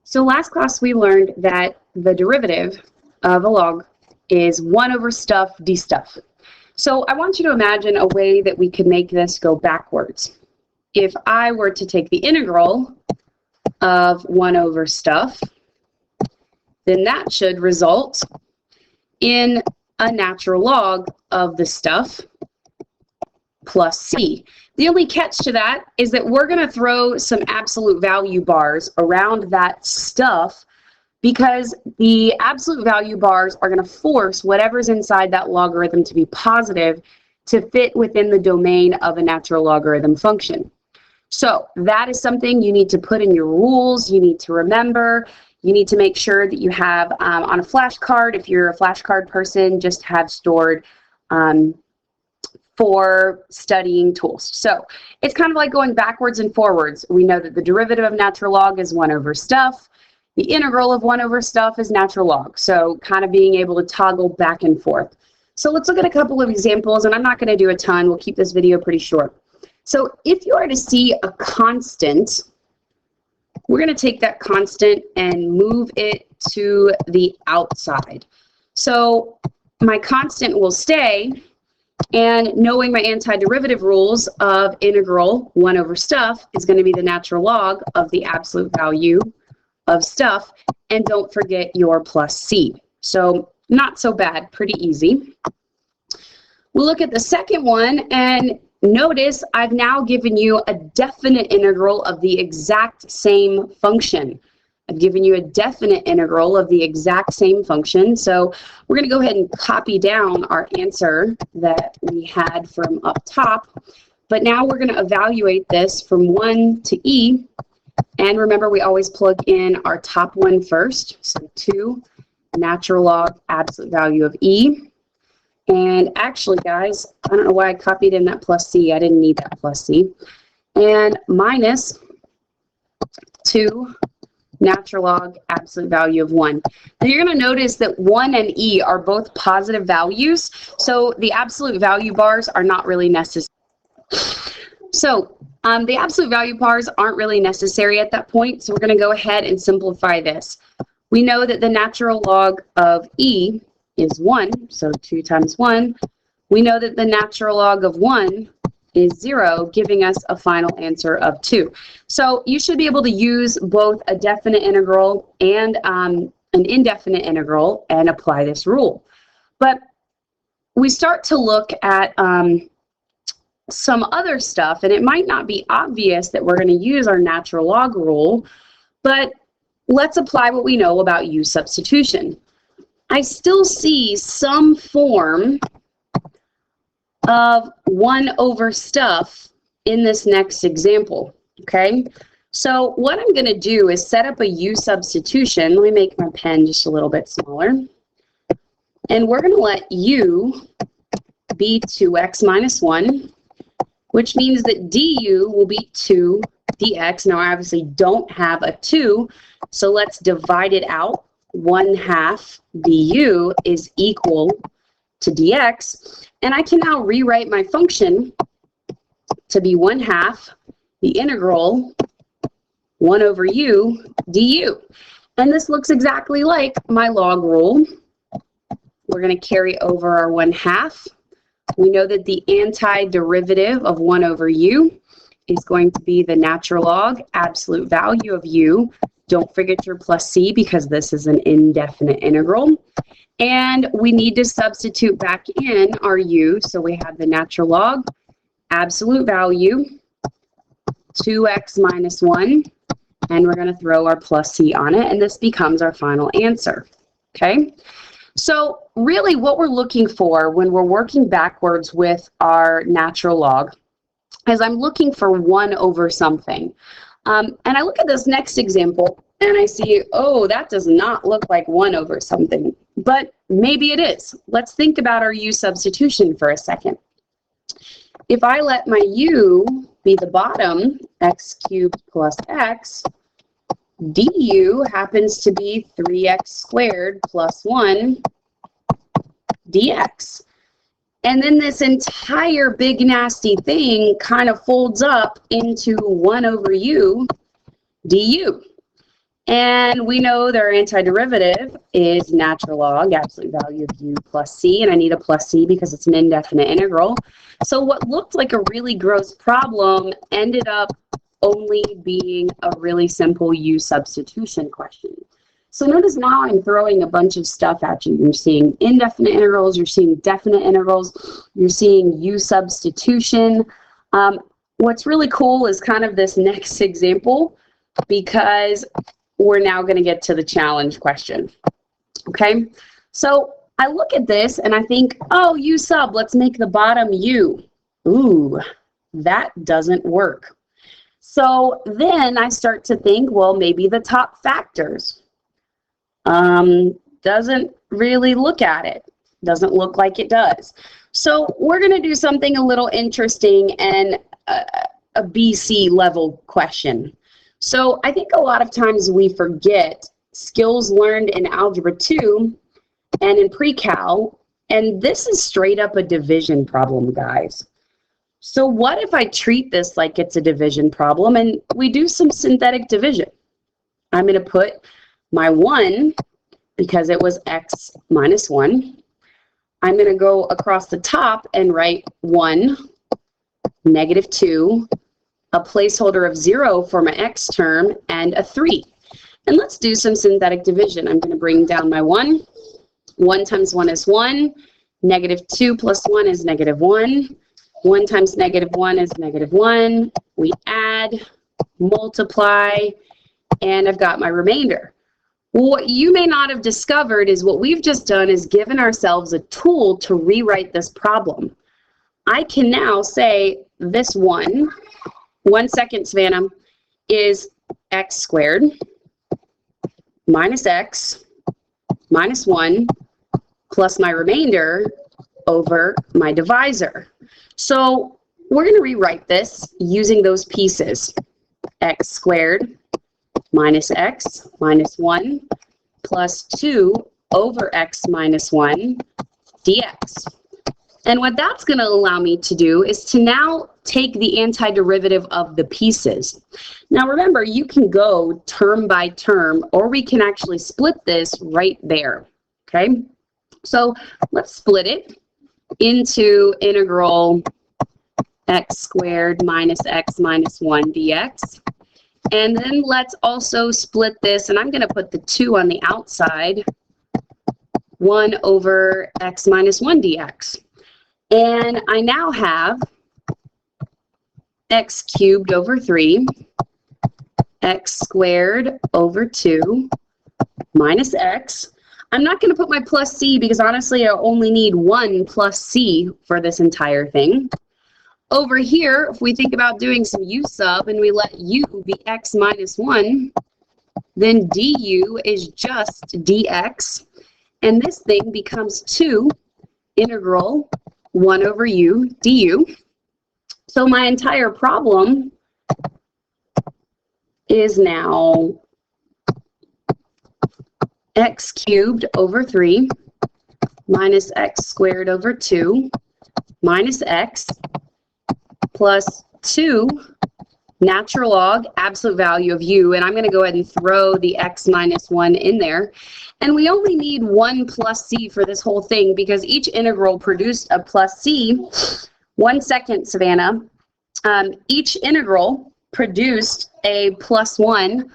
So last class we learned that the derivative of a log is 1 over stuff d stuff. So I want you to imagine a way that we could make this go backwards. If I were to take the integral of 1 over stuff, then that should result in a natural log of the stuff plus c. The only catch to that is that we're going to throw some absolute value bars around that stuff because the absolute value bars are going to force whatever's inside that logarithm to be positive to fit within the domain of a natural logarithm function. So that is something you need to put in your rules. You need to remember. You need to make sure that you have on a flashcard, if you're a flashcard person, just have stored for studying tools. So it's kind of like going backwards and forwards. We know that the derivative of natural log is 1 over stuff. The integral of 1 over stuff is natural log. So kind of being able to toggle back and forth. So let's look at a couple of examples, and I'm not going to do a ton. We'll keep this video pretty short. So if you are to see a constant, we're going to take that constant and move it to the outside. So my constant will stay, and knowing my antiderivative rules of integral 1 over stuff is going to be the natural log of the absolute value of stuff. And don't forget your plus c. So not so bad, pretty easy. We'll look at the second one, and notice I've now given you a definite integral of the exact same function. I've given you a definite integral of the exact same function. So we're going to go ahead and copy down our answer that we had from up top. But now we're going to evaluate this from 1 to e. And remember, we always plug in our top one first. So 2 natural log absolute value of e. And actually, guys, I don't know why I copied in that plus c. I didn't need that plus c. And minus 2 natural log absolute value of 1. Now you're going to notice that 1 and e are both positive values, so the absolute value bars are not really necessary. So the absolute value bars aren't really necessary at that point, so we're going to go ahead and simplify this. We know that the natural log of e is 1, so 2 times 1. We know that the natural log of 1 is 0, giving us a final answer of 2. So you should be able to use both a definite integral and an indefinite integral and apply this rule. But we start to look at some other stuff, and it might not be obvious that we're going to use our natural log rule, but let's apply what we know about u substitution. I still see some form of 1 over stuff in this next example, okay? So what I'm going to do is set up a u substitution. Let me make my pen just a little bit smaller. And we're going to let u be 2x minus 1, which means that du will be 2 dx. Now, I obviously don't have a 2, so let's divide it out. 1/2 du is equal to dx. And I can now rewrite my function to be 1/2 the integral 1 over u du. And this looks exactly like my log rule. We're going to carry over our 1/2. We know that the antiderivative of 1 over u is going to be the natural log absolute value of u. Don't forget your plus c because this is an indefinite integral. And we need to substitute back in our u. So we have the natural log absolute value 2x minus 1. And we're going to throw our plus c on it. And this becomes our final answer. Okay? So really what we're looking for when we're working backwards with our natural log is I'm looking for 1 over something. And I look at this next example and I see, oh, that does not look like 1 over something. But maybe it is. Let's think about our u substitution for a second. If I let my u be the bottom, x cubed plus x, du happens to be 3x squared plus 1 dx. And then this entire big nasty thing kind of folds up into 1 over u du. And we know their antiderivative is natural log, absolute value of u plus c, and I need a plus c because it's an indefinite integral. So what looked like a really gross problem ended up only being a really simple u substitution question. So notice now I'm throwing a bunch of stuff at you. You're seeing indefinite integrals, you're seeing definite integrals, you're seeing u substitution. What's really cool is kind of this next example, because we're now going to get to the challenge question. Okay, so I look at this and I think, oh, u sub, let's make the bottom u. Ooh, that doesn't work. So then I start to think, well, maybe the top factors. Doesn't really look at it. Doesn't look like it does. So we're going to do something a little interesting and a BC level question. So I think a lot of times we forget skills learned in Algebra 2 and in pre-cal, and this is straight up a division problem, guys. So what if I treat this like it's a division problem and we do some synthetic division? I'm going to put my 1, because it was x minus 1. I'm going to go across the top and write 1, negative 2, a placeholder of 0 for my x term, and a 3. And let's do some synthetic division. I'm going to bring down my 1. 1 times 1 is 1. Negative 2 plus 1 is negative 1. 1 times negative 1 is negative 1. We add, multiply, and I've got my remainder. What you may not have discovered is what we've just done is given ourselves a tool to rewrite this problem. I can now say this 1 second, Savannah, is x squared minus x minus 1 plus my remainder over my divisor. So we're going to rewrite this using those pieces. X squared minus x minus 1 plus 2 over x minus 1 dx. And what that's going to allow me to do is to now take the antiderivative of the pieces. Now remember, you can go term by term, or we can actually split this right there. Okay, so let's split it into integral x squared minus x minus 1 dx. And then let's also split this, and I'm going to put the 2 on the outside, 1 over x minus 1 dx. And I now have x cubed over 3, x squared over 2, minus x. I'm not going to put my plus c because honestly I only need 1 plus c for this entire thing. Over here, if we think about doing some u sub and we let u be x minus 1, then du is just dx. And this thing becomes 2 integral 1 over u du. So my entire problem is now x cubed over 3 minus x squared over 2 minus x plus 2 natural log absolute value of u, and I'm going to go ahead and throw the x minus 1 in there. And we only need 1 plus c for this whole thing because each integral produced a plus c. 1 second, Savannah. Each integral produced a plus 1,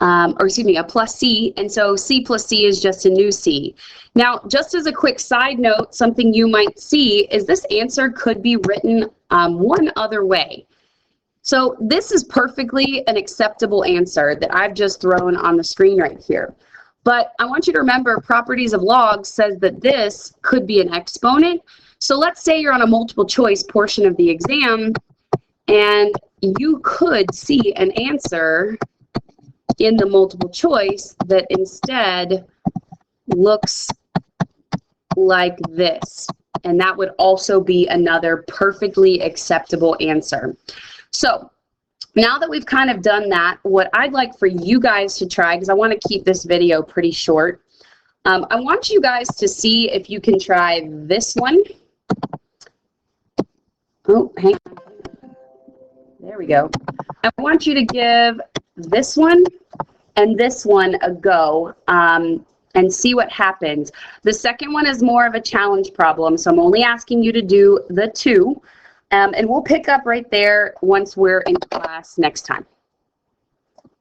or excuse me, a plus c, and so c plus c is just a new c. Now, just as a quick side note, something you might see is this answer could be written one other way. So this is perfectly an acceptable answer that I've just thrown on the screen right here. But I want you to remember properties of logs says that this could be an exponent. So let's say you're on a multiple choice portion of the exam and you could see an answer in the multiple choice that instead looks like this. And that would also be another perfectly acceptable answer. So now that we've kind of done that, what I'd like for you guys to try, because I want to keep this video pretty short, I want you guys to see if you can try this one. Oh, hang on. There we go. I want you to give this one and this one a go, and see what happens. The second one is more of a challenge problem, so I'm only asking you to do the 2, and we'll pick up right there once we're in class next time.